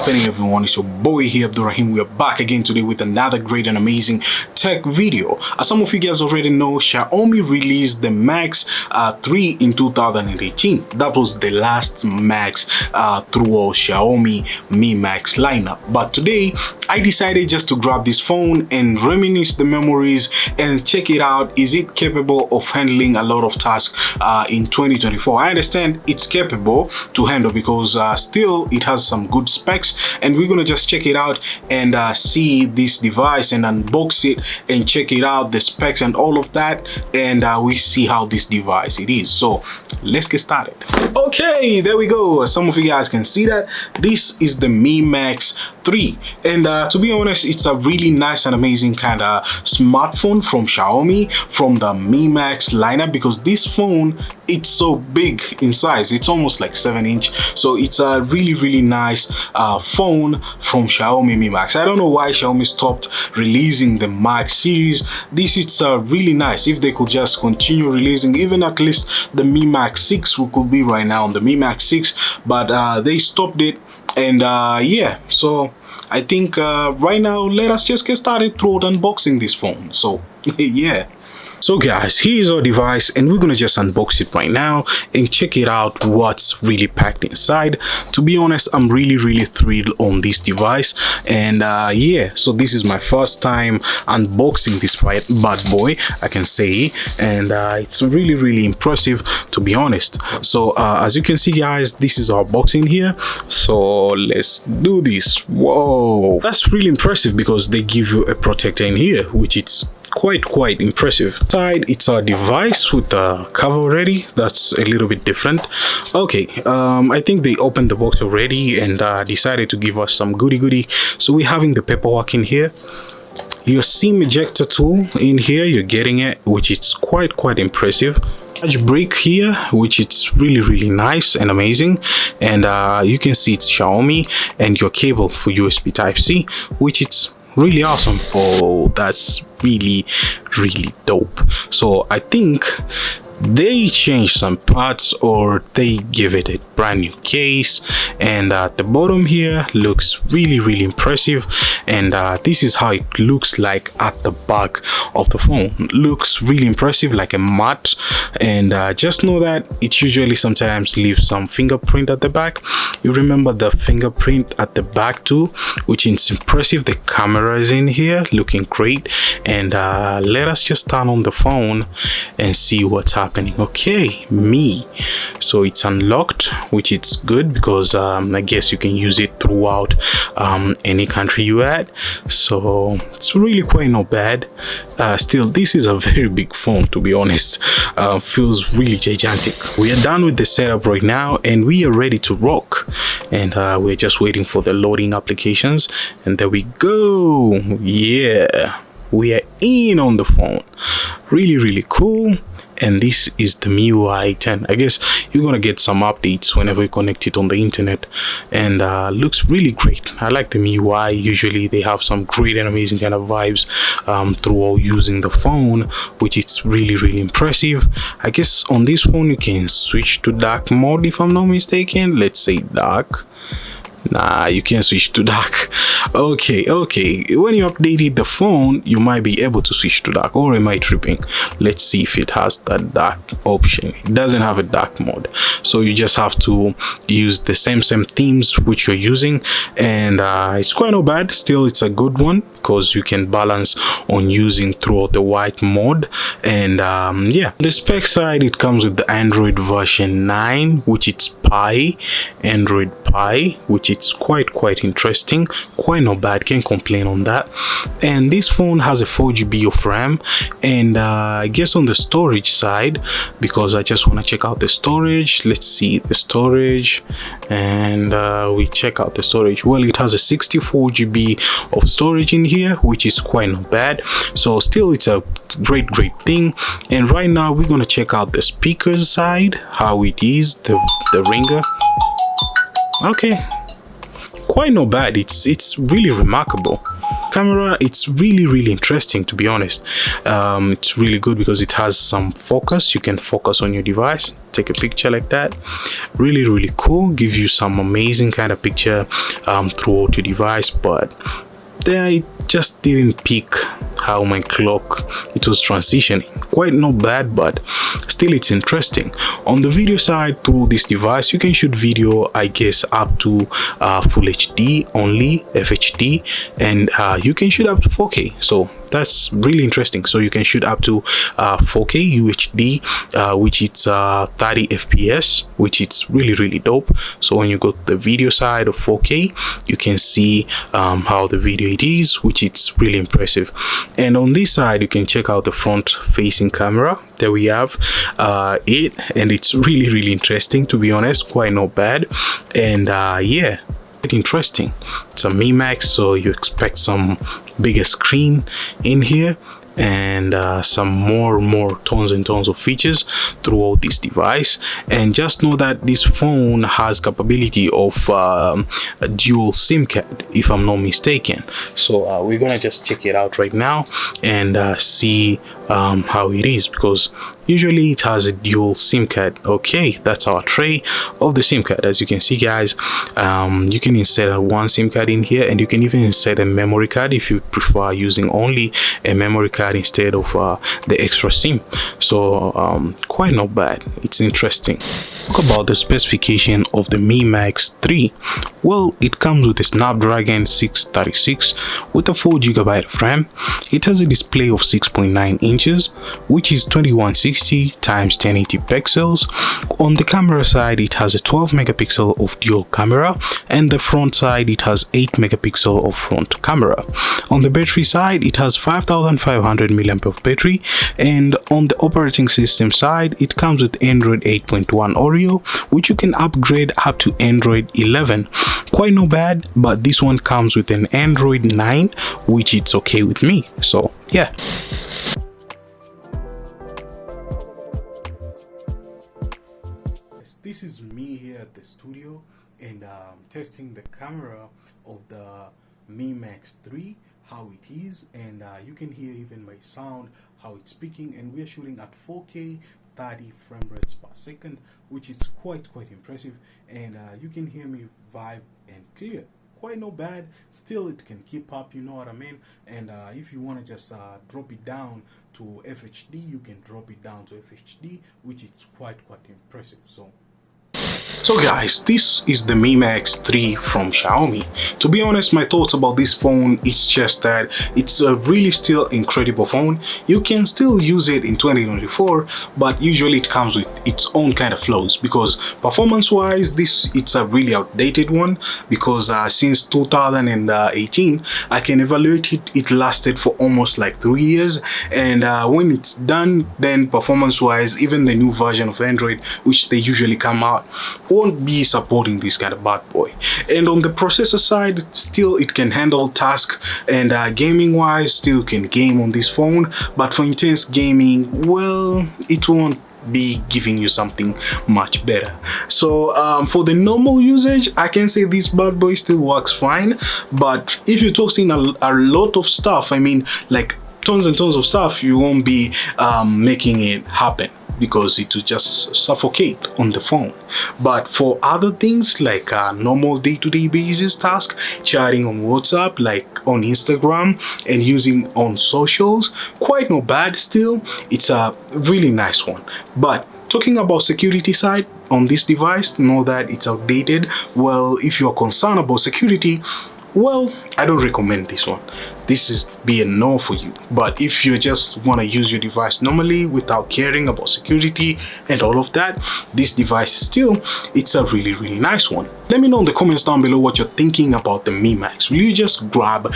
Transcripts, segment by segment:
happening, everyone? It's your boy here, Abdurrahim. We are back again today with another great and amazing tech video. As some of you guys already know, Xiaomi released the Max 3 in 2018. That was the last Max through our Xiaomi Mi Max lineup. But today, I decided just to grab this phone and reminisce the memories and check it out. Is it capable of handling a lot of tasks in 2024? I understand it's capable to handle because still it has some good specs, and we're gonna just check it out and see this device and unbox it and check it out, the specs and all of that, and we see how this device it is. So let's get started. Okay, there we go. Some of you guys can see that this is the Mi Max 3, and to be honest, it's a really nice and amazing kind of smartphone from Xiaomi, from the Mi Max lineup, because this phone, it's so big in size. It's almost like 7-inch, so it's a really nice phone from Xiaomi Mi Max. I don't know why Xiaomi stopped releasing the Max series. This is really nice. If they could just continue releasing even at least the Mi Max 6, we could be right now on the Mi Max 6, but they stopped it. And yeah, so I think right now let us just get started through unboxing this phone. So yeah. So guys, here's our device, and we're gonna just unbox it right now and check it out what's really packed inside. To be honest, I'm really thrilled on this device, and yeah, so this is my first time unboxing this bad boy, I can say, and it's really impressive, to be honest. So as you can see guys, this is our box in here, so let's do this. Whoa, that's really impressive because they give you a protector in here, which is quite impressive. Side, it's a device with a cover already. That's a little bit different. Okay, I think they opened the box already and decided to give us some goody. So we're having the paperwork in here, your SIM ejector tool in here, you're getting it, which is quite impressive. Charge brick here, which is really nice and amazing, and you can see it's Xiaomi, and your cable for USB Type-C, which is really awesome. Oh, that's really dope. So I think they changed some parts, or they give it a brand new case, and at the bottom here looks really impressive, and this is how it looks like at the back of the phone. Looks really impressive, like a matte, and just know that it usually sometimes leaves some fingerprint at the back. You remember the fingerprint at the back too, which is impressive. The camera is in here looking great, and let us just turn on the phone and see what's happening. Okay, so it's unlocked, which is good because I guess you can use it throughout any country you at, so it's really quite not bad. Still, this is a very big phone, to be honest. Feels really gigantic. We are done with the setup right now, and we are ready to rock, and we're just waiting for the loading applications, and there we go. Yeah, we are in on the phone. Really cool. And this is the MIUI 10. I guess you're gonna get some updates whenever you connect it on the internet, and looks really great. I like the MIUI. Usually they have some great and amazing kind of vibes through using the phone, which is really impressive. I guess on this phone you can switch to dark mode, if I'm not mistaken. Let's say dark. Nah, you can't switch to dark. Okay, when you updated the phone, you might be able to switch to dark, or am I tripping? Let's see if it has that dark option. It doesn't have a dark mode, so you just have to use the same themes which you're using, and it's quite not bad. Still, it's a good one because you can balance on using throughout the white mode. And yeah, the spec side, it comes with the Android version 9, which it's Pie, Android Pie, which it's quite interesting, quite not bad, can't complain on that. And this phone has a 4 GB of RAM, and I guess on the storage side, because I just want to check out the storage, let's see the storage, and we check out the storage. Well, it has a 64 GB of storage in here, which is quite not bad. So still, it's a great thing. And right now we're gonna check out the speakers side, how it is, the ringer. Okay, quite not bad. It's really remarkable. Camera, it's really interesting, to be honest. It's really good because it has some focus. You can focus on your device, take a picture like that. Really cool, give you some amazing kind of picture throughout your device. But I just didn't pick how my clock it was transitioning. Quite not bad, but still it's interesting. On the video side, through this device you can shoot video, I guess, up to full HD only, FHD, and you can shoot up to 4K. So that's really interesting. So you can shoot up to 4K UHD, which is 30 FPS, which is really dope. So when you go to the video side of 4K, you can see how the video it is, which is really impressive. And on this side you can check out the front facing camera. There we have it, and it's really interesting, to be honest. Quite not bad. And yeah, interesting. It's a Mi Max, so you expect some bigger screen in here, and some more tons and tons of features throughout this device. And just know that this phone has capability of a dual SIM card, if I'm not mistaken. So we're gonna just check it out right now and see how it is, because usually it has a dual SIM card. Okay, that's our tray of the SIM card. As you can see, guys, you can insert one SIM card in here, and you can even insert a memory card if you prefer using only a memory card instead of the extra SIM. So quite not bad. It's interesting. Talk about the specification of the Mi Max 3. Well, it comes with a Snapdragon 636 with a 4GB of RAM. It has a display of 6.9 inches, which is 2160 x 1080 pixels. On the camera side, it has a 12 megapixel of dual camera, and the front side it has 8 megapixel of front camera. On the battery side, it has 5500 mAh of battery, and on the operating system side, it comes with Android 8.1 Oreo, which you can upgrade up to Android 11. Quite not bad, but this one comes with an Android 9, which it's okay with me. So yeah. This is me here at the studio, and testing the camera of the Mi Max 3, how it is, and you can hear even my sound, how it's speaking, and we're shooting at 4K 30 frame rates per second, which is quite impressive. And you can hear me vibe and clear. Quite not bad. Still, it can keep up, you know what I mean. And if you want to just drop it down to FHD, you can drop it down to FHD, which is quite impressive. So guys, this is the Mi Max 3 from Xiaomi. To be honest, my thoughts about this phone is just that it's a really still incredible phone. You can still use it in 2024, but usually it comes with its own kind of flaws, because performance wise it's a really outdated one, because since 2018 I can evaluate it lasted for almost like 3 years, and when it's done, then performance wise even the new version of Android which they usually come out won't be supporting this kind of bad boy. And on the processor side, still it can handle task, and gaming wise still can game on this phone, but for intense gaming, well, it won't be giving you something much better. So for the normal usage, I can say this bad boy still works fine, but if you're tossing a lot of stuff, I mean like tons and tons of stuff, you won't be making it happen, because it will just suffocate on the phone. But for other things like normal day-to-day basis task, chatting on WhatsApp, like on Instagram, and using on socials, quite not bad still. It's a really nice one. But talking about security side on this device, know that it's outdated. Well, if you're concerned about security, well, I don't recommend this one. This is be a no for you. But if you just want to use your device normally without caring about security and all of that, this device still, it's a really nice one. Let me know in the comments down below what you're thinking about the Mi Max. Will you just grab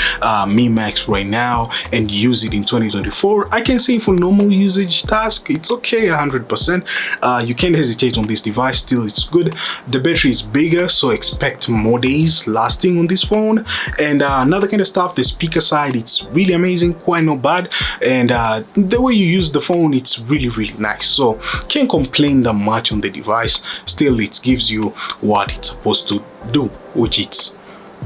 Mi Max right now and use it in 2024? I can say for normal usage task, it's okay 100%. You can't hesitate on this device, still it's good. The battery is bigger, so expect more days lasting on this phone. And another kind of stuff, the speaker side, it's really amazing, quite not bad. And the way you use the phone, it's really nice. So can't complain that much on the device. Still, it gives you what it's supposed to do, which it's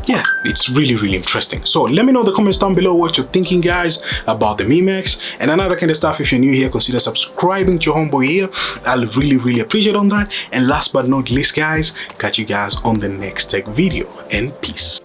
yeah, it's really interesting. So let me know in the comments down below what you're thinking, guys, about the Mi Max and another kind of stuff. If you're new here, consider subscribing to your homeboy here. I'll really appreciate on that. And last but not least, guys, catch you guys on the next tech video, and peace.